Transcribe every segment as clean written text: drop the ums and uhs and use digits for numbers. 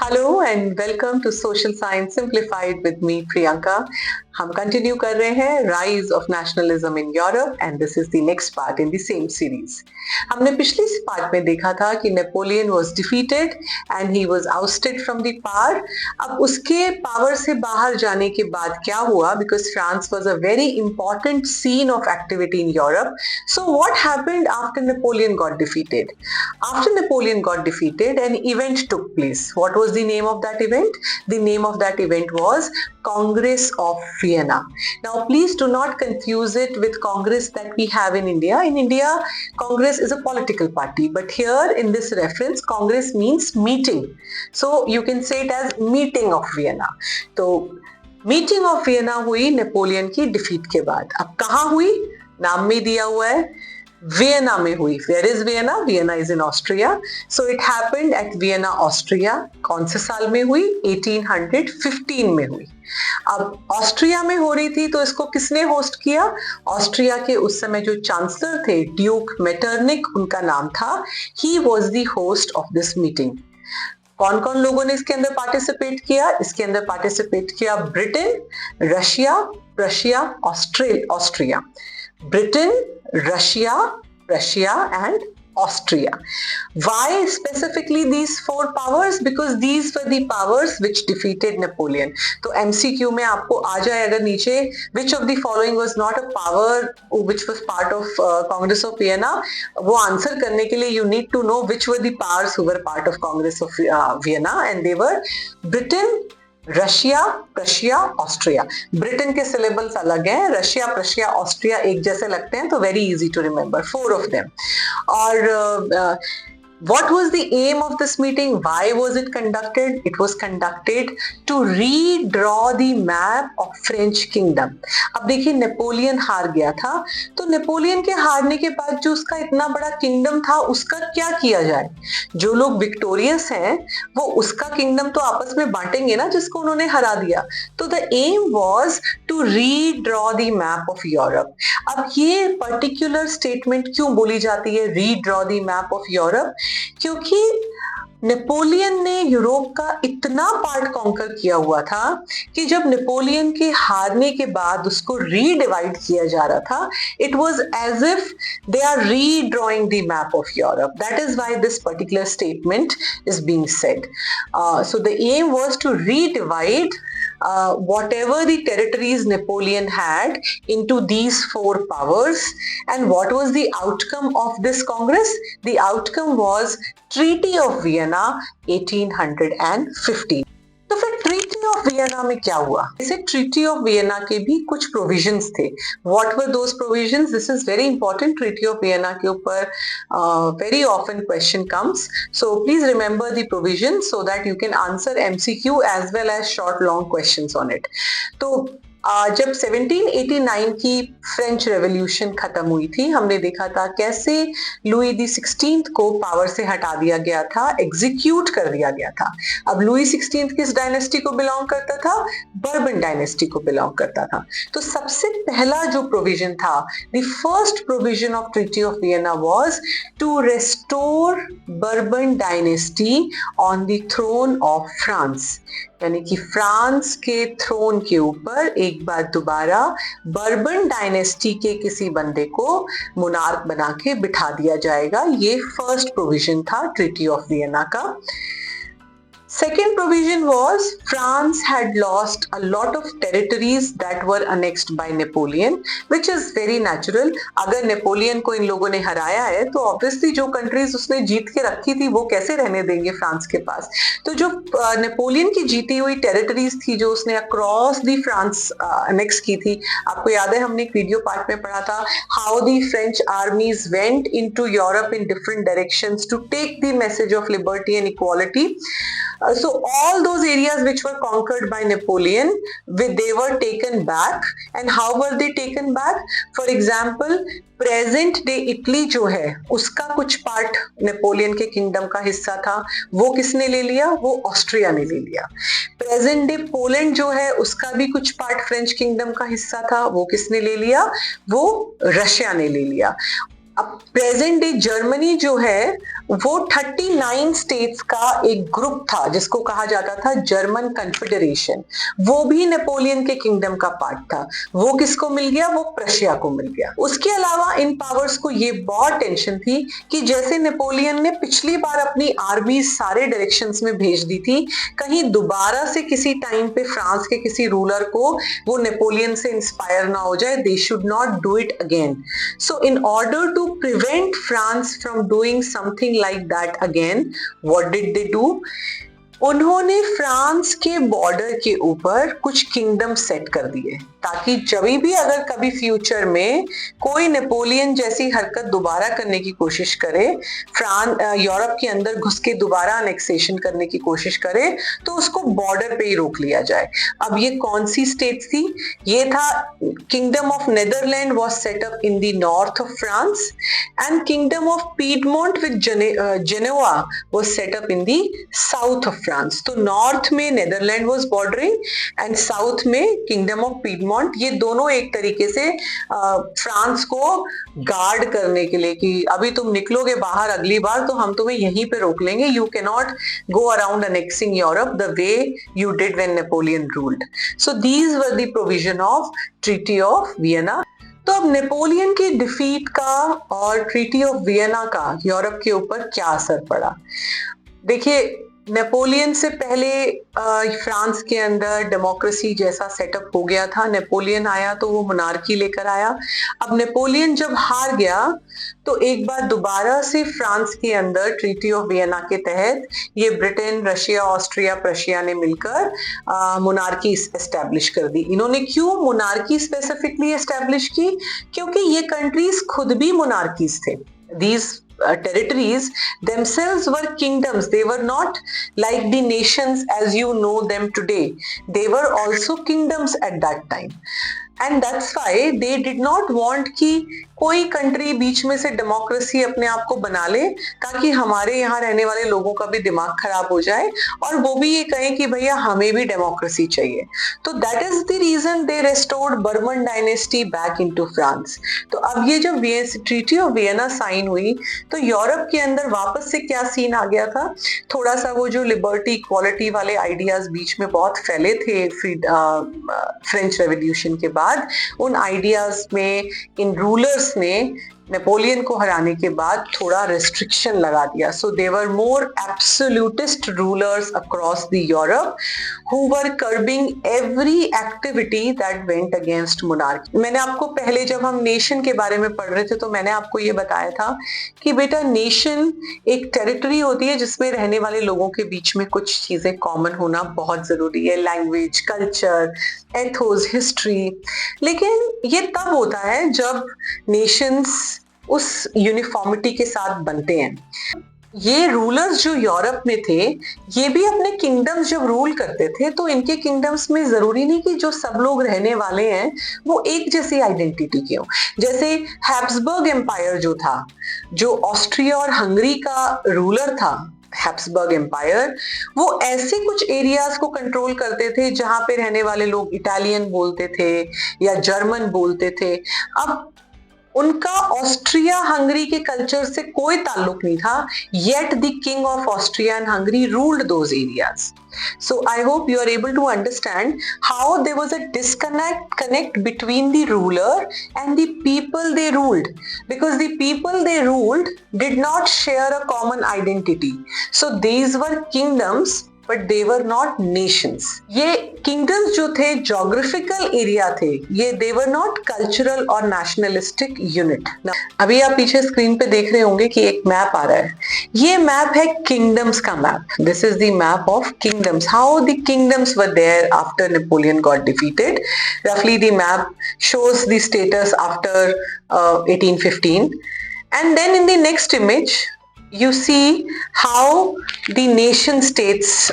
Hello and welcome to social science simplified with me Priyanka. हम continue कर रहे हैं rise of nationalism in Europe and this is the next part in the same series. हमने पिछले part में देखा था कि Napoleon was defeated and he was ousted from the power. अब उसके पावर से बाहर जाने के बाद क्या हुआ, because France was a very important scene of activity in Europe. So what happened after Napoleon got defeated? After Napoleon got defeated, an event took place. What was the name of that event? The name of that event was Congress of Vienna. Now, please do not confuse it with Congress that we have in India. In India, Congress is a political party, but here in this reference, Congress means meeting. So you can say it as meeting of Vienna. So meeting of Vienna हुई Napoleon की defeat के बाद। अब कहाँ हुई? नाम में दिया हुआ है, वियना में हुई। Where is Vienna? Vienna is in Austria. So it happened at Vienna, Austria. कौन से साल में हुई? 1815 में हुई। अब ऑस्ट्रिया में हो रही थी तो इसको किसने होस्ट किया? ऑस्ट्रिया के उस समय जो चांसलर थे, ड्यूक मेटरनिक उनका नाम था। He was the host of this meeting. कौन कौन लोगों ने इसके अंदर पार्टिसिपेट किया? इसके अंदर पार्टिसिपेट किया Britain, Russia, Prussia, Austria. Britain, Russia, Prussia and Austria. Why specifically these four powers? Because these were the powers which defeated Napoleon. तो MCQ में आपको आ जाए अगर नीचे, which of the following was not a power which was part of Congress of Vienna, वो answer करने के लिए you need to know which were the powers who were part of Congress of Vienna, and they were Britain, Russia, Prussia, Austria. Britain के syllables अलग हैं, Russia, Prussia, Austria एक जैसे लगते हैं, तो very easy to remember, 4 of them. और what was the aim of this meeting? Why was it conducted? It was conducted to redraw the map of French kingdom. अब देखिए, नेपोलियन हार गया था, तो नेपोलियन के हारने के बाद जो उसका इतना बड़ा किंगडम था, उसका क्या किया जाए? जो लोग विक्टोरियस हैं वो उसका किंगडम तो आपस में बांटेंगे ना, जिसको उन्होंने हरा दिया। तो the aim was to redraw the map of Europe. अब ये पर्टिकुलर स्टेटमेंट क्यों बोली जाती है, redraw the map of Europe? क्योंकि नेपोलियन ने यूरोप का इतना पार्ट कॉन्कर किया हुआ था कि जब नेपोलियन के हारने के बाद उसको रीडिवाइड किया जा रहा था, it was as if they are redrawing the map of Europe. That is why this particular statement is being said. So the aim was to redivide whatever the territories Napoleon had into these 4 powers. And what was the outcome of this Congress? The outcome was Treaty of Vienna 1815. तो फिर treaty of Vienna में क्या हुआ? इसे treaty of Vienna के भी कुछ provisions थे। What were those provisions? This is very important. Treaty of Vienna के ऊपर very often question comes, so please remember the provision so that you can answer MCQ as well as short long questions on it. तो जब 1789 की French revolution खत्म हुई थी, हमने देखा था कैसे लुई द 16th को पावर से हटा दिया गया था, एग्जीक्यूट कर दिया गया था। अब लुई 16th किस डायनेस्टी को बिलोंग करता था? बर्बन डायनेस्टी को बिलोंग करता था। तो सबसे पहला जो प्रोविजन था, the first provision of treaty of Vienna was to restore Bourbon dynasty on the throne of France. यानी कि फ्रांस के थ्रोन के ऊपर एक बार दोबारा बर्बन डायनेस्टी के किसी बंदे को मोनार्क बना के बिठा दिया जाएगा। ये फर्स्ट प्रोविजन था ट्रीटी ऑफ वियना का। Second provision was France had lost a lot of territories that were annexed by Napoleon, which is very natural. अगर नेपोलियन को इन लोगों ने हराया है तो ऑब्वियसली जो कंट्रीज उसने जीत के रखी थी वो कैसे रहने देंगे फ्रांस के पास। तो जो नेपोलियन की जीती हुई टेरिटरीज थी जो उसने अक्रॉस दी फ्रांस अनेक्स की थी, आपको याद है हमने एक वीडियो पार्ट में पढ़ा था how the French armies went into Europe in different directions to take the message of liberty and equality. So all those areas which were conquered by Napoleon, they were taken back. And how were they taken back? For example, present day Italy जो है उसका कुछ part Napoleon के kingdom का हिस्सा था, वो किसने ले लिया? वो ऑस्ट्रिया ने ले लिया। प्रेजेंट डे पोलैंड जो है उसका भी कुछ पार्ट फ्रेंच किंगडम का हिस्सा था, वो किसने ले लिया? वो रशिया ने ले लिया। अब प्रेजेंट डे जर्मनी जो है वो 39 स्टेट्स का एक ग्रुप था जिसको कहा जाता था जर्मन कन्फेडरेशन। वो भी नेपोलियन के किंगडम का पार्ट था। वो किसको मिल गया? वो प्रशिया को मिल गया। उसके अलावा इन पावर्स को ये बहुत टेंशन थी कि जैसे नेपोलियन ने पिछली बार अपनी आर्मी सारे डायरेक्शंस में भेज दी थी, कहीं दोबारा से किसी टाइम पे फ्रांस के किसी रूलर को वो नेपोलियन से इंस्पायर ना हो जाए। They should not do it again. So in order to prevent France from doing something like that again, what did they do? उन्होंने फ्रांस के बॉर्डर के ऊपर कुछ किंगडम सेट कर दिए ताकि जब भी अगर कभी फ्यूचर में कोई नेपोलियन जैसी हरकत दोबारा करने की कोशिश करे, यूरोप के अंदर घुस के दोबारा अनेक्सेशन करने की कोशिश करे, तो उसको बॉर्डर पे ही रोक लिया जाए। अब ये कौन सी स्टेट थी? ये था kingdom of Netherland was set up in the north of France and kingdom of Piedmont with Genoa was set up in the south of France. तो नॉर्थ में Netherland was bordering and south में kingdom of Piedmont. ये दोनों एक तरीके से France को guard करने के लिए कि अभी तुम निकलोगे बाहर अगली बार तो हम तुम्हें यहीं पे रोक लेंगे। You can not go around annexing Europe the way you did when Napoleon ruled. So these were the provision of Treaty of Vienna. तो अब नेपोलियन की डिफीट का और ट्रीटी ऑफ वियना का यूरोप के ऊपर क्या असर पड़ा? देखिए, नेपोलियन से पहले फ्रांस के अंदर डेमोक्रेसी जैसा सेटअप हो गया था। नेपोलियन आया तो वो मोनार्की लेकर आया। अब नेपोलियन जब हार गया तो एक बार दोबारा से फ्रांस के अंदर ट्रीटी ऑफ वियना के तहत ये ब्रिटेन, रशिया, ऑस्ट्रिया, प्रशिया ने मिलकर मोनार्की एस्टेब्लिश कर दी। इन्होंने क्यों मोनार्की स्पेसिफिकली एस्टेब्लिश की? क्योंकि ये कंट्रीज खुद भी मोनार्कीज थे। These territories themselves were kingdoms. They were not like the nations as you know them today. They were also kingdoms at that time. And that's why they did not want कि कोई country बीच में से democracy अपने आप को बना ले ताकि हमारे यहाँ रहने वाले लोगों का भी दिमाग खराब हो जाए और वो भी ये कहें कि भैया हमें भी डेमोक्रेसी चाहिए। तो that is the reason they restored Bourbon dynasty back into France. तो अब ये जब ट्रीटी ऑफ वियना साइन हुई तो यूरोप के अंदर वापस से क्या सीन आ गया था? थोड़ा सा वो जो लिबर्टी, इक्वालिटी वाले आइडियाज बीच में बहुत फैले थे फ्रेंच रेवोल्यूशन के बाद, उन आइडियाज में इन रूलर्स ने नेपोलियन को हराने के बाद थोड़ा रेस्ट्रिक्शन लगा दिया। So they were more absolutist rulers across the Europe who were curbing every activity that went against monarchy. मैंने आपको पहले जब हम नेशन के बारे में पढ़ रहे थे तो मैंने आपको ये बताया था कि बेटा नेशन एक टेरिटरी होती है जिसमें रहने वाले लोगों के बीच में कुछ चीजें कॉमन होना बहुत जरूरी है, लैंग्वेज, कल्चर, एथोस, हिस्ट्री। लेकिन ये तब होता है जब नेशंस उस यूनिफॉर्मिटी के साथ बनते हैं। ये रूलर्स जो यूरोप में थे, ये भी अपने किंगडम्स जब रूल करते थे तो इनके किंगडम्स में जरूरी नहीं कि जो सब लोग रहने वाले हैं वो एक जैसी आइडेंटिटी के हों। जैसे हैब्सबर्ग एम्पायर जो था, जो ऑस्ट्रिया और हंगरी का रूलर था, हैब्सबर्ग एम्पायर, वो ऐसे कुछ एरियाज को कंट्रोल करते थे जहां पे रहने वाले लोग इटालियन बोलते थे या जर्मन बोलते थे। अब उनका ऑस्ट्रिया हंगरी के कल्चर से कोई ताल्लुक नहीं था, yet the king of Austria and Hungary ruled those areas. So I hope you are able to understand how there was a disconnect between the ruler and the people they ruled, because the people they ruled did not share a common identity. So these were kingdoms but they were not nations. ये kingdoms जो थे geographical area थे, ये they were not cultural और nationalistic unit. Now, अभी आप पीछे screen पे देख रहे होंगे कि एक मैप आ रहा है। ये मैप है kingdoms का map. This is the map of kingdoms. How the kingdoms were there after Napoleon got defeated. Roughly the map shows the status after 1815. And then in the next image, you see how the nation states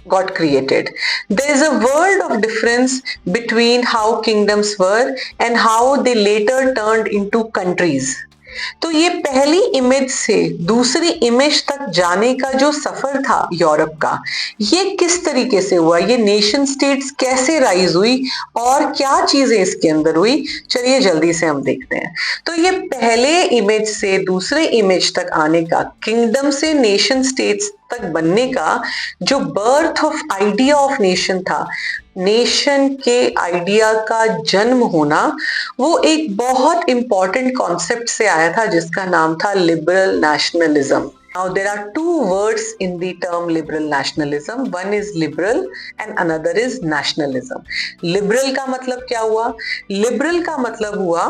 got created. There is a world of difference between how kingdoms were and how they later turned into countries. तो ये पहली image से दूसरी image तक जाने का जो सफर था यूरोप का, ये किस तरीके से हुआ, ये नेशन स्टेट्स कैसे राइज हुई और क्या चीजें इसके अंदर हुई, चलिए जल्दी से हम देखते हैं। तो ये पहले इमेज से दूसरे इमेज तक आने का, किंगडम से नेशन स्टेट्स तक बनने का जो birth of idea of nation था, नेशन के आइडिया का जन्म होना, वो एक बहुत इंपॉर्टेंट कॉन्सेप्ट से आया था जिसका नाम था liberal nationalism. Now there are two words in the term liberal nationalism. One is liberal and another is nationalism. Liberal का मतलब क्या हुआ? Liberal का मतलब हुआ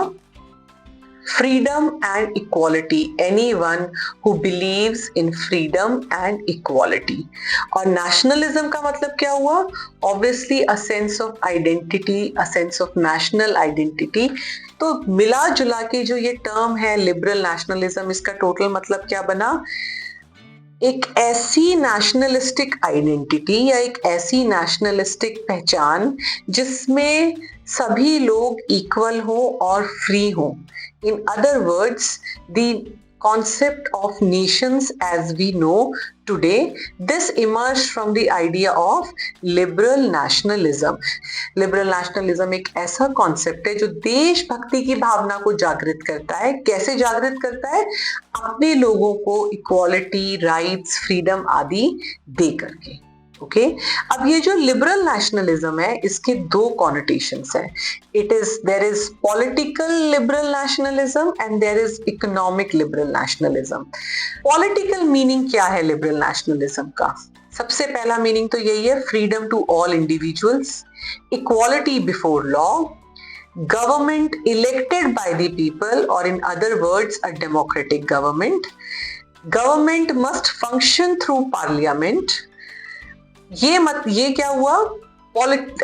freedom and equality, anyone who believes in freedom and equality. और nationalism का मतलब क्या हुआ? Obviously a sense of identity, a sense of national identity. तो मिला जुला के जो ये टर्म है लिबरल नेशनलिज्म, इसका टोटल मतलब क्या बना? एक ऐसी नेशनलिस्टिक आइडेंटिटी या एक ऐसी नेशनलिस्टिक पहचान जिसमें सभी लोग इक्वल हो और फ्री हो। In other words, the concept of nations as we know today, this emerged from the idea of liberal nationalism. Liberal nationalism एक ऐसा concept है जो देशभक्ति की भावना को जागृत करता है। कैसे जागृत करता है? अपने लोगों को इक्वालिटी, राइट्स, फ्रीडम आदि दे करके। ओके अब ये जो लिबरल नेशनलिज्म है, इसके दो कॉनोटेशंस हैं। There is political liberal nationalism and there is economic liberal nationalism. Political meaning क्या है लिबरल नेशनलिज्म का? सबसे पहला मीनिंग तो यही है, freedom to all individuals, equality before law, government elected by the people, or in other words a democratic government. Government must function through parliament. ये क्या हुआ?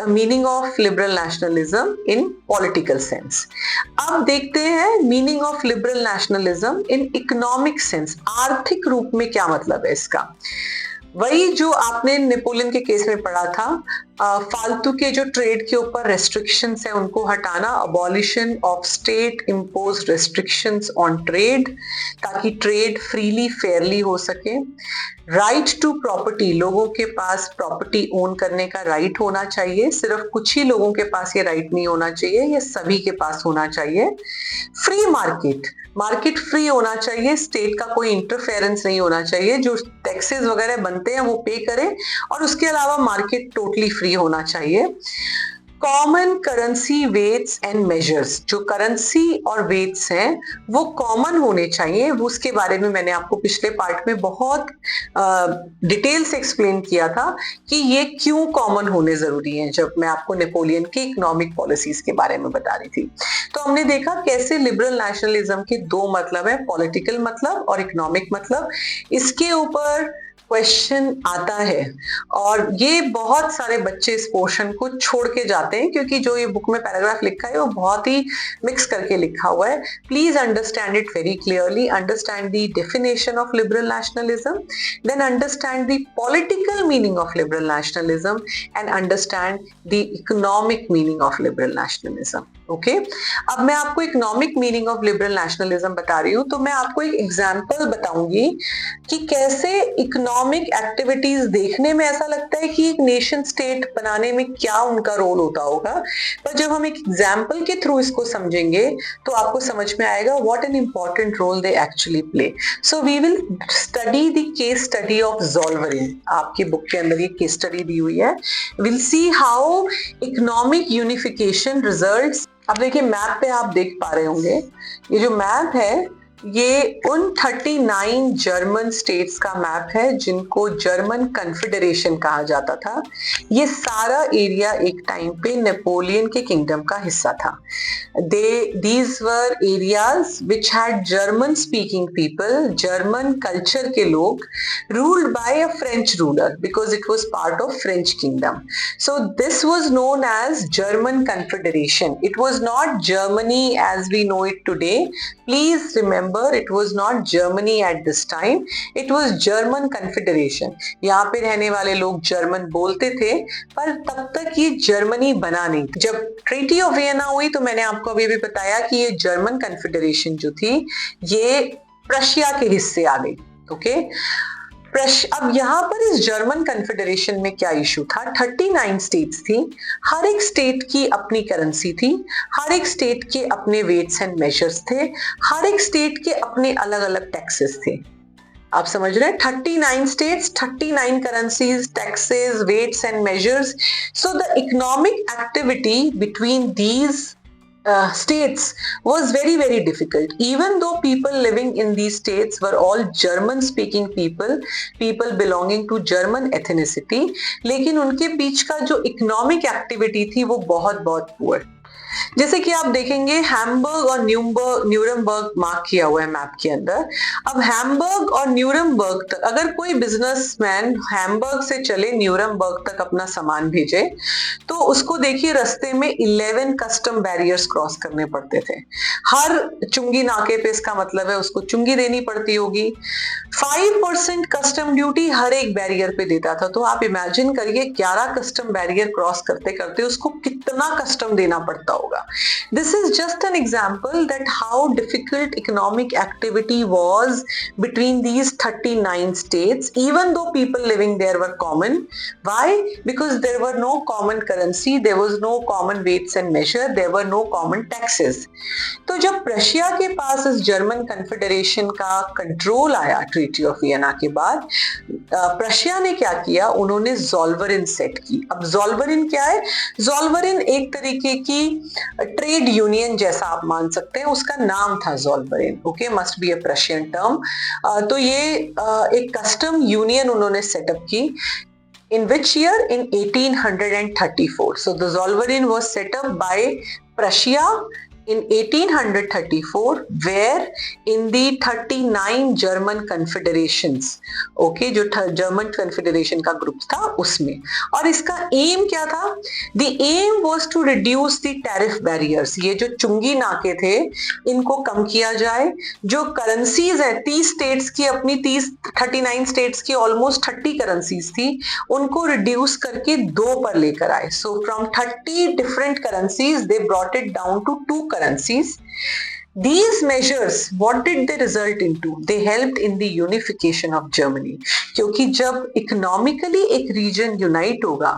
Meaning of liberal nationalism in political sense. अब देखते हैं meaning of liberal nationalism in economic sense. आर्थिक रूप में क्या मतलब है इसका? वही जो आपने नेपोलियन के केस में पढ़ा था, फालतू के जो ट्रेड के ऊपर रेस्ट्रिक्शंस है उनको हटाना, abolition of state imposed restrictions on trade, ताकि ट्रेड फ्रीली फेयरली हो सके। राइट टू प्रॉपर्टी, लोगों के पास प्रॉपर्टी ओन करने का राइट होना चाहिए, सिर्फ कुछ ही लोगों के पास ये राइट नहीं होना चाहिए, ये सभी के पास होना चाहिए। फ्री मार्केट, मार्केट फ्री होना चाहिए, स्टेट का कोई इंटरफेरेंस नहीं होना चाहिए, जो टैक्सेस वगैरह बनते हैं वो पे करे, और उसके अलावा मार्केट टोटली फ्री होना चाहिए। Common currency weights and measures, जो करेंसी और वेट्स हैं वो कॉमन होने चाहिए। उसके बारे में मैंने आपको पिछले पार्ट में बहुत डिटेल से एक्सप्लेन किया था कि ये क्यों कॉमन होने जरूरी है, जब मैं आपको नेपोलियन की इकोनॉमिक पॉलिसीज के बारे में बता रही थी। तो हमने देखा कैसे लिबरल नेशनलिज्म के दो मतलब है, पॉलिटिकल मतलब और इकोनॉमिक मतलब। इसके ऊपर क्वेश्चन आता है और ये बहुत सारे बच्चे इस पोर्शन को छोड़ के जाते हैं, क्योंकि जो ये बुक में पैराग्राफ लिखा है वो बहुत ही मिक्स करके लिखा हुआ है। Please understand it very clearly, understand the definition of liberal nationalism, then understand the political meaning of liberal nationalism and understand the economic meaning of liberal nationalism. Okay अब मैं आपको economic meaning of liberal nationalism बता रही हूँ, तो मैं आपको एक एग्जांपल बताऊंगी कि कैसे इकोनॉमिक एक्टिविटीज देखने में ऐसा लगता है कि एक नेशन स्टेट बनाने में क्या उनका रोल होता होगा, पर जब हम एक एग्जांपल के थ्रू इसको समझेंगे तो आपको समझ में आएगा what an important role they actually play. So we will study the case study of Zollverein. आपकी बुक के अंदर ये केस स्टडी दी हुई है। Will see how economic unification results. अब देखिए मैप पे आप देख पा रहे होंगे, ये जो मैप है ये उन 39 जर्मन स्टेट्स का मैप है जिनको जर्मन कन्फेडरेशन कहा जाता था। ये सारा एरिया एक टाइम पे नेपोलियन के किंगडम का हिस्सा था। these were areas which had German speaking people, German culture के लोग, ruled by a French ruler because it was part of French kingdom. So this was known as German Confederation. It was not Germany as we know it today. Please remember remember, it was not Germany at this time, it was German Confederation. यहाँ पे रहने वाले लोग German बोलते थे, पर तब तक ये जर्मनी बना नहीं। जब ट्रीटी ऑफ वियना हुई तो मैंने आपको अभी भी बताया कि ये जर्मन कन्फेडरेशन जो थी ये प्रशिया के हिस्से आ गई। ओके, अब यहाँ पर इस जर्मन कन्फेडरेशन में क्या इशू था? 39 स्टेट्स थी, हर एक स्टेट की अपनी करेंसी थी, हर एक स्टेट के अपने वेट्स एंड मेजर्स थे, हर एक स्टेट के अपने अलग अलग टैक्सेस थे। आप समझ रहे हैं? 39 states, 39 currencies, taxes, weights and measures. So the economic activity between these states was very, very difficult. Even though people living in these states were all German speaking people belonging to German ethnicity, लेकिन उनके बीच का जो economic activity थी वो बहुत बहुत poor। जैसे कि आप देखेंगे हैम्बर्ग और न्यूरमबर्ग मार्क किया हुआ है मैप के अंदर। अब हैम्बर्ग और न्यूरमबर्ग तक अगर कोई बिजनेसमैन हैम्बर्ग से चले न्यूरमबर्ग तक अपना सामान भेजे तो उसको देखिए रास्ते में 11 कस्टम बैरियर्स क्रॉस करने पड़ते थे। हर चुंगी नाके पे, इसका मतलब है उसको चुंगी देनी पड़ती होगी। 5% कस्टम ड्यूटी हर एक बैरियर पे देता था। तो आप इमेजिन करिए 11 कस्टम बैरियर क्रॉस करते करते उसको कितना कस्टम देना पड़ता होगा। This is just an example that how difficult economic activity was between these 39 states, even though people living there were common. Why? Because there were no common currency, there was no common weights and measure, there were no common taxes. तो जब प्रशिया के पास इस German confederation का control आया treaty of Vienna के बाद, प्रशिया ने क्या किया? उन्होंने ज़ोल्वरिन सेट की। अब ज़ोल्वरिन क्या है? ज़ोल्वरिन एक तरीके की ट्रेड यूनियन जैसा आप मान सकते हैं, उसका नाम था ज़ोल्वरिन। Okay, must be a Prussian term. तो ये एक कस्टम यूनियन उन्होंने सेटअप की। In which year? In 1834. So the Zollverein was set up by Prussia in 1834, where in the 39 German confederations, okay, जो जर्मन कन्फेडरेशन का ग्रुप था उसमें। और इसका एम क्या था? The aim was to reduce the tariff barriers. ये जो चुंगी नाके थे इनको कम किया जाए। जो करेंसीज है 30 स्टेट्स की अपनी 39 स्टेट्स की ऑलमोस्ट 30 करेंसीज थी, उनको रिड्यूस करके 2 पर लेकर आए। So from 30 different currencies they brought it down to 2 currencies. These measures, what did they result into? They helped in the unification of Germany. क्योंकि जब इकोनॉमिकली एक रीजन यूनाइट होगा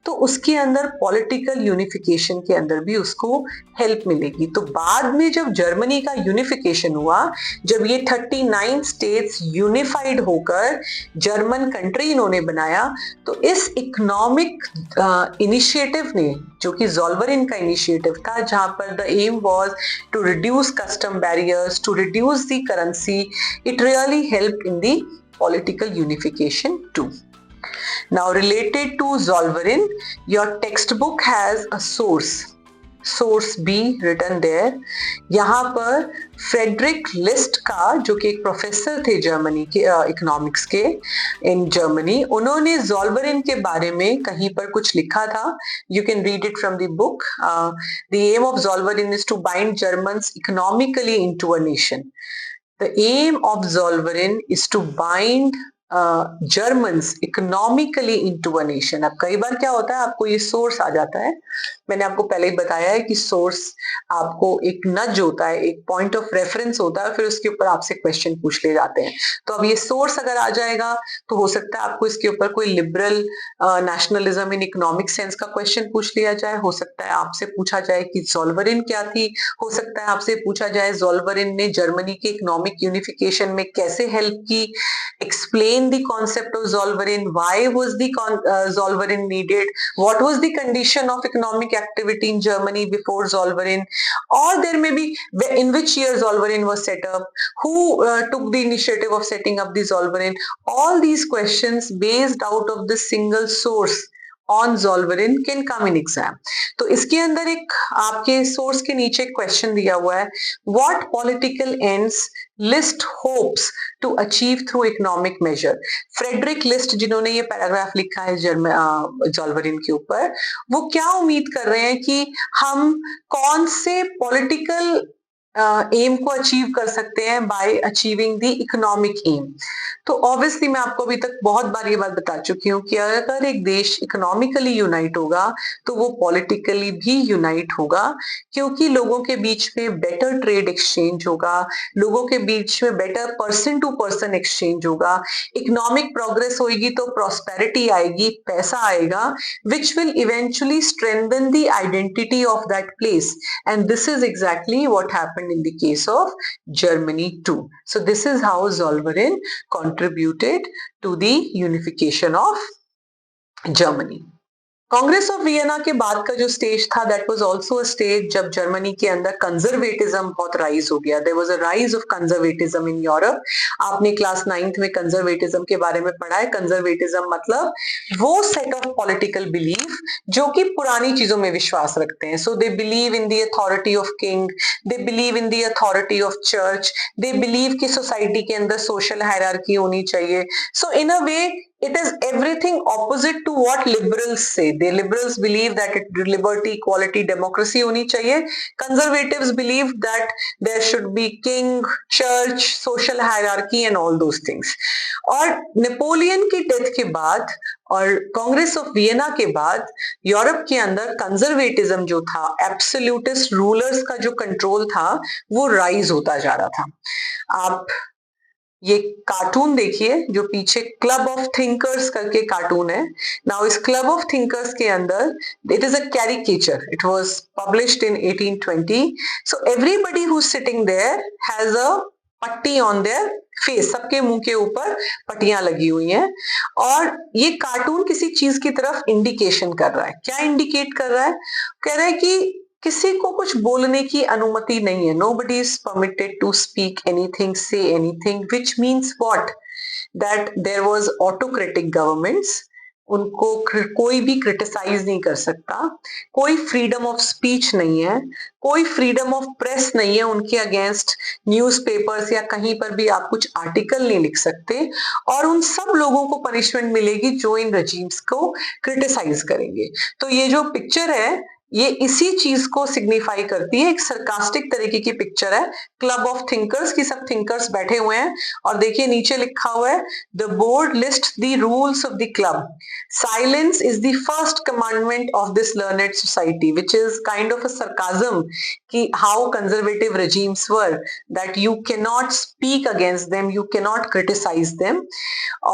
तो उसके अंदर पॉलिटिकल यूनिफिकेशन के अंदर भी उसको हेल्प मिलेगी। तो बाद में जब जर्मनी का यूनिफिकेशन हुआ, जब ये 39 स्टेट्स यूनिफाइड होकर जर्मन कंट्री इन्होंने बनाया, तो इस इकोनॉमिक इनिशिएटिव ने, जो कि ज़ोल्वरिन का इनिशिएटिव था, जहां पर the aim was to reduce custom barriers, to reduce the currency, it really helped in the political unification too. Now related to Zollverein, your textbook has a source B written there. यहाँ पर Frederick list का, जो कि एक professor थे Germany के economics के in Germany, उन्होंने ज़ोल्वरिन के बारे में कहीं पर कुछ लिखा था। You can read it from the book. The aim of Zollverein is to bind Germans economically into a nation. The aim of Zollverein is to bind Germans economically into a nation. अब कई बार क्या होता है, आपको ये source आ जाता है, मैंने आपको पहले ही बताया है कि सोर्स आपको एक नज होता है, एक पॉइंट ऑफ रेफरेंस होता है, फिर उसके ऊपर आपसे क्वेश्चन पूछ ले जाते हैं। तो अब ये सोर्स अगर आ जाएगा तो हो सकता है आपको इसके ऊपर कोई liberal nationalism in economic sense का क्वेश्चन पूछ लिया जाए, हो सकता है आपसे पूछा जाए कि ज़ोल्वरिन क्या थी, हो सकता है आपसे पूछा जाए ज़ोल्वरिन ने जर्मनी के इकोनॉमिक यूनिफिकेशन में कैसे हेल्प की। Explain the concept of Zollverein. Why was the Zollverein needed? What was the condition of economic activity in Germany before Zollverein? Or there may be in which year Zollverein was set up? Who took the initiative of setting up the Zollverein? All these questions based out of the single source on Zollverein can come in exam. तो इसके अंदर एक आपके source के नीचे question दिया हुआ है, what political ends List hopes to achieve through economic measure. Friedrich List जिन्होंने ये पैराग्राफ लिखा है ज़ोल्वरिन के ऊपर, वो क्या उम्मीद कर रहे हैं कि हम कौन से पॉलिटिकल एम को अचीव कर सकते हैं by achieving the economic aim. तो ऑब्वियसली मैं आपको अभी तक बहुत बार ये बात बता चुकी हूँ कि अगर एक देश इकोनॉमिकली यूनाइट होगा तो वो पॉलिटिकली भी यूनाइट होगा, क्योंकि लोगों के बीच में बेटर ट्रेड एक्सचेंज होगा, लोगों के बीच में better person to person exchange होगा, इकोनॉमिक प्रोग्रेस होगी तो प्रॉस्पेरिटी आएगी, पैसा आएगा, which will eventually strengthen the identity of that place. And this is exactly what happened in the case of Germany too. So this is how Zollverein contributed to the unification of Germany. Congress of Vienna के बाद का जो stage था that was also a stage जब Germany के अंदर conservatism बहुत rise हो गया। There was a rise of conservatism in Europe. आपने क्लास 9th में कंजर्वेटिज्म के बारे में पढ़ा है। कंजर्वेटिज्म मतलब वो सेट ऑफ पॉलिटिकल बिलीफ जो कि पुरानी चीजों में विश्वास रखते हैं। So they believe in the authority of king, they believe in the authority of church, they believe कि सोसाइटी के अंदर सोशल हायरार्की होनी चाहिए। So in a way it is everything opposite to what liberals say. The liberals believe that liberty, equality, democracy honi chahiye. Conservatives believe that there should be king, church, social hierarchy and all those things. और Napoleon की death के बाद और Congress of Vienna के बाद Europe के अंदर conservatism जो था, एब्सोल्यूटिस्ट रूलर्स का जो कंट्रोल था, वो राइज होता जा रहा था। आप ये कार्टून देखिए जो पीछे क्लब ऑफ थिंकर्स करके कार्टून है। नाउ इस क्लब ऑफ थिंकर्स के अंदर it is a caricature, it was published in 1820। So everybody who sitting there has a पट्टी ऑन देयर फेस, सबके मुंह के ऊपर पट्टियां लगी हुई हैं और ये कार्टून किसी चीज की तरफ इंडिकेशन कर रहा है। क्या इंडिकेट कर रहा है? कह रहा है कि किसी को कुछ बोलने की अनुमति नहीं है। Nobody is permitted to speak anything, say anything, which means what? That there was autocratic governments, उनको कोई भी क्रिटिसाइज नहीं कर सकता, कोई फ्रीडम ऑफ स्पीच नहीं है, कोई फ्रीडम ऑफ प्रेस नहीं है, उनके अगेंस्ट न्यूज़पेपर्स या कहीं पर भी आप कुछ आर्टिकल नहीं लिख सकते और उन सब लोगों को पनिशमेंट मिलेगी जो इन रजीम्स को क्रिटिसाइज करेंगे। तो ये जो पिक्चर है ये इसी चीज को सिग्निफाई करती है। एक सरकास्टिक तरीके की पिक्चर है, क्लब ऑफ थिंकर्स की, सब थिंकर्स बैठे हुए हैं और देखिए नीचे लिखा हुआ है the board list the rules of the club, silence is the first commandment of this learned society, which is kind of a sarcasm कि how conservative regimes were, that you can not speak against them, you can not criticise them.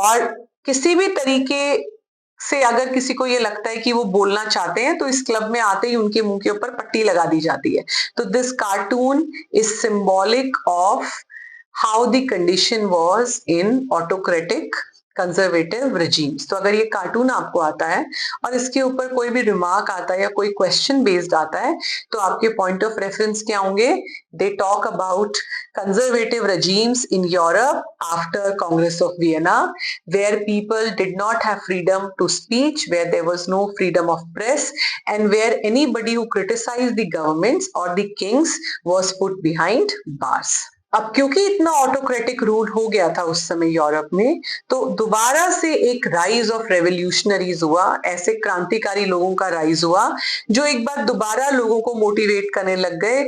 और किसी भी तरीके से अगर किसी को ये लगता है कि वो बोलना चाहते हैं तो इस क्लब में आते ही उनके मुंह के ऊपर पट्टी लगा दी जाती है। तो this cartoon is symbolic of how the condition was in autocratic conservative regimes. तो अगर ये कार्टून आपको आता है और इसके ऊपर कोई भी रिमार्क आता है या कोई क्वेश्चन बेस्ड आता है तो आपके पॉइंट ऑफ रेफरेंस क्या होंगे? They talk about conservative regimes in Europe after Congress of Vienna, where people did not have freedom to speech, where there was no freedom of press, and where anybody who criticized the governments or the kings was put behind bars. अब क्योंकि इतना autocratic rule हो गया था उस समय Europe में, तो दोबारा से एक राइज ऑफ रेवोल्यूशनरीज हुआ, ऐसे क्रांतिकारी लोगों का राइज हुआ जो एक बार दोबारा लोगों को मोटिवेट करने लग गए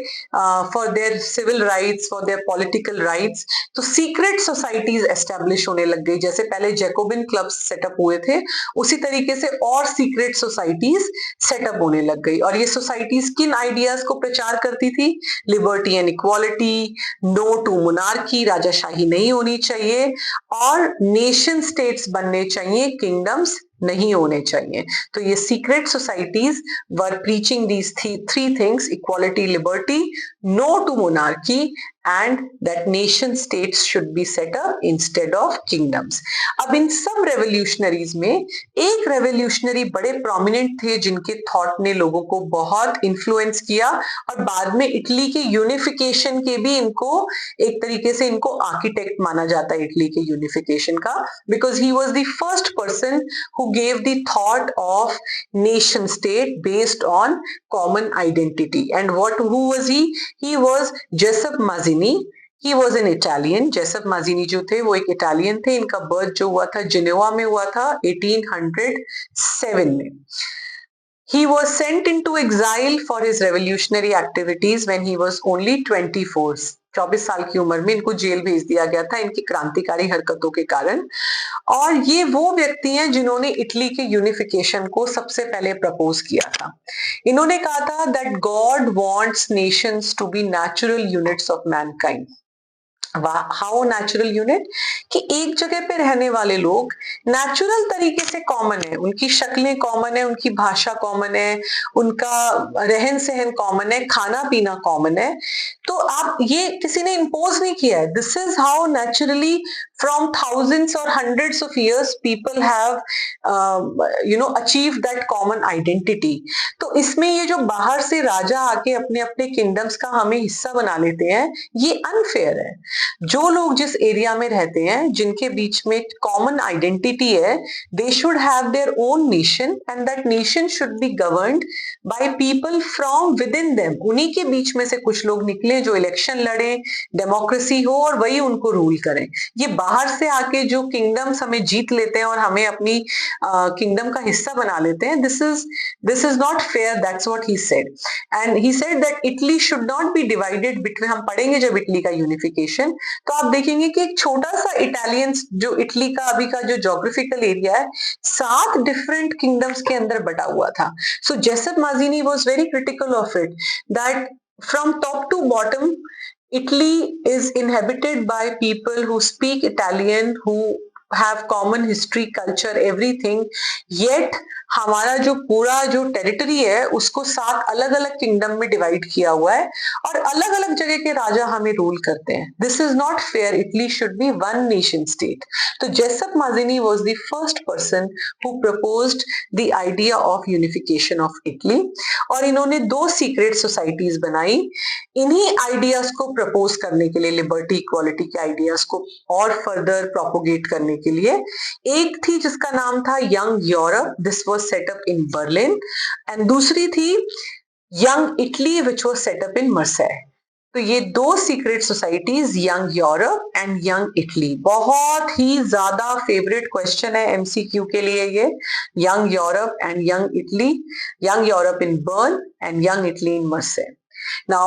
for their civil rights, for their political rights. तो सीक्रेट सोसाइटीज एस्टेब्लिश होने लग गई, जैसे पहले जैकोबिन क्लब्स सेटअप हुए थे उसी तरीके से और सीक्रेट सोसाइटीज सेटअप होने लग गई। और ये सोसाइटीज किन आइडियाज को प्रचार करती थी? Liberty and equality, no to monarchy, राजाशाही नहीं होनी चाहिए और नेशन स्टेट्स बनने चाहिए, किंगडम्स नहीं होने चाहिए। तो ये secret societies were preaching these three things, equality, liberty, no to monarchy and that nation states should be set up instead of kingdoms. अब इन सब रेवोल्यूशनरीज में एक रेवोल्यूशनरी बड़े प्रोमिनेंट थे जिनके थॉट ने लोगों को बहुत इन्फ्लुएंस किया और बाद में इटली के यूनिफिकेशन के भी इनको एक तरीके से इनको आर्किटेक्ट माना जाता है, इटली के यूनिफिकेशन का, because he was the first person who gave the thought of nation state based on common identity. And who was he? He was Giuseppe Mazzini. He was an Italian. Giuseppe Mazzini जो थे वो एक Italian थे। इनका birth जो हुआ था Geneva में हुआ था 1807 में। He was sent into exile for his revolutionary activities when he was only 24. 24 साल की उम्र में इनको जेल भेज दिया गया था इनकी क्रांतिकारी हरकतों के कारण। और ये वो व्यक्ति हैं जिन्होंने इटली के यूनिफिकेशन को सबसे पहले प्रपोज किया था। इन्होंने कहा था that God wants nations to be natural units of mankind. How natural unit कि एक जगह पे रहने वाले लोग नेचुरल तरीके से कॉमन है, उनकी शक्लें कॉमन है, उनकी भाषा कॉमन है, उनका रहन सहन कॉमन है, खाना पीना कॉमन है। तो आप ये किसी ने इम्पोज नहीं किया है। This is how naturally from thousands और hundreds of years people have achieve that common identity. तो इसमें ये जो बाहर से राजा आके अपने अपने किंगडम्स का हमें हिस्सा बना लेते हैं, ये अनफेयर है। जो लोग जिस एरिया में रहते हैं, जिनके बीच में कॉमन आइडेंटिटी है, they should have their own nation and that nation should be governed by people from with in them. उन्हीं के बीच में से कुछ लोग निकले जो इलेक्शन लड़े, डेमोक्रेसी हो और वही उनको रूल करें। ये बाहर से आके जो किंगडम्स हमें जीत लेते हैं और हमें अपनी किंगडम का हिस्सा बना लेते हैं, this is not fair. That's what he said and he said that Italy should not be divided between. हम पढ़ेंगे जब इटली का यूनिफिकेशन तो आप देखेंगे कि एक छोटा सा इटालियन जो इटली का अभी का जो ज्योग्राफिकल एरिया है 7 डिफरेंट किंगडम्स के अंदर बटा हुआ था। So Giuseppe Mazzini was very critical of it that from top to bottom Italy is inhabited by people who speak Italian, who have common history, culture, everything. Yet हमारा जो पूरा जो टेरिटरी है उसको 7 अलग अलग किंगडम में डिवाइड किया हुआ है और अलग अलग जगह के राजा हमें रूल करते हैं। This is not fair. Italy should be one nation state. तो Giuseppe Mazzini was the first person who proposed the idea of unification of Italy और इन्होंने 2 सीक्रेट सोसाइटीज बनाई इन्हीं आइडियाज को प्रपोज करने के लिए, लिबर्टी इक्वालिटी के आइडियाज को और फर्दर प्रोपोगेट करने के लिए। एक थी जिसका नाम था Young Europe, this was set up in Berlin, and दूसरी थी Young Italy which was set up in Marseille. तो ये 2 secret societies, Young Europe and Young Italy, बहुत ही ज्यादा फेवरेट क्वेश्चन है एमसीक्यू के लिए ये। Young Europe and Young Italy, Young Europe in Bern and Young Italy in Marseille. Now,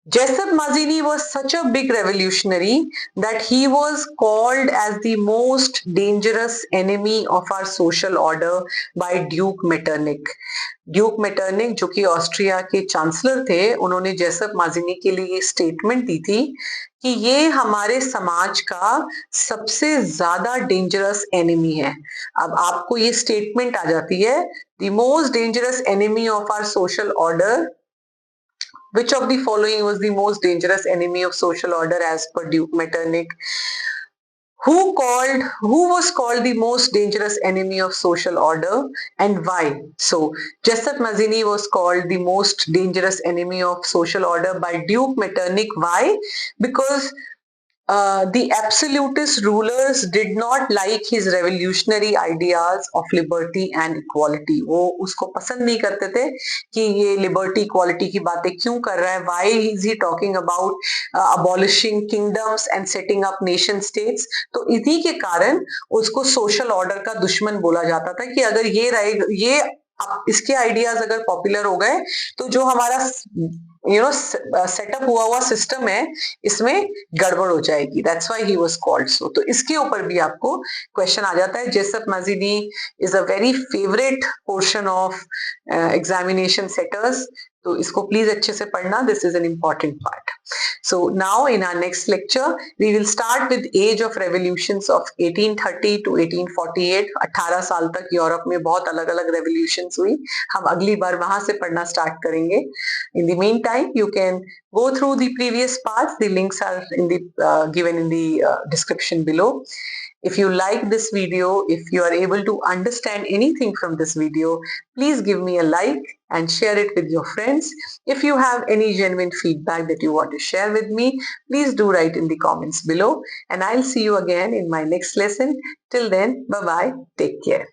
Jessup Mazzini was such a big revolutionary that he was called as the most dangerous enemy of our social order by Duke Metternich. Duke Metternich जो कि Austria के chancellor थे, उन्होंने Jessop माजिनी के लिए statement दी थी कि ये हमारे समाज का सबसे ज्यादा डेंजरस एनिमी है। अब आपको ये स्टेटमेंट आ जाती है, the most dangerous enemy of our social order. Which of the following was the most dangerous enemy of social order as per Duke Metternich? Who was called the most dangerous enemy of social order and why? So Jessup Mazzini was called the most dangerous enemy of social order by Duke Metternich. Why? Because the absolutist rulers did not like his revolutionary ideas of liberty and equality. वो उसको पसंद नहीं करते थे कि ये liberty equality की बातें क्यों कर रहा है। Why is he talking about abolishing kingdoms and setting up nation states? तो इसी के कारण उसको सोशल ऑर्डर का दुश्मन बोला जाता था कि अगर ये रहेगा, ये इसके आइडियाज अगर पॉपुलर हो गए तो जो हमारा सेटअप हुआ सिस्टम है इसमें गड़बड़ हो जाएगी। That's why he was called so. तो इसके ऊपर भी आपको क्वेश्चन आ जाता है। Giuseppe Mazzini is a very favourite portion of examination setters, तो इसको प्लीज अच्छे से पढ़ना। This is an important part. So now in our next lecture we will start with age of revolutions of 1830 to 1848। 18 साल तक Europe में बहुत अलग अलग रेवोल्यूशंस हुई। हम अगली बार वहां से पढ़ना स्टार्ट करेंगे। In the meantime you can go through the previous parts. The links are in the given in the description below. If you like this video, if you are able to understand anything from this video, please give me a like and share it with your friends. If you have any genuine feedback that you want to share with me, please do write in the comments below, and I'll see you again in my next lesson. Till then, bye bye, take care.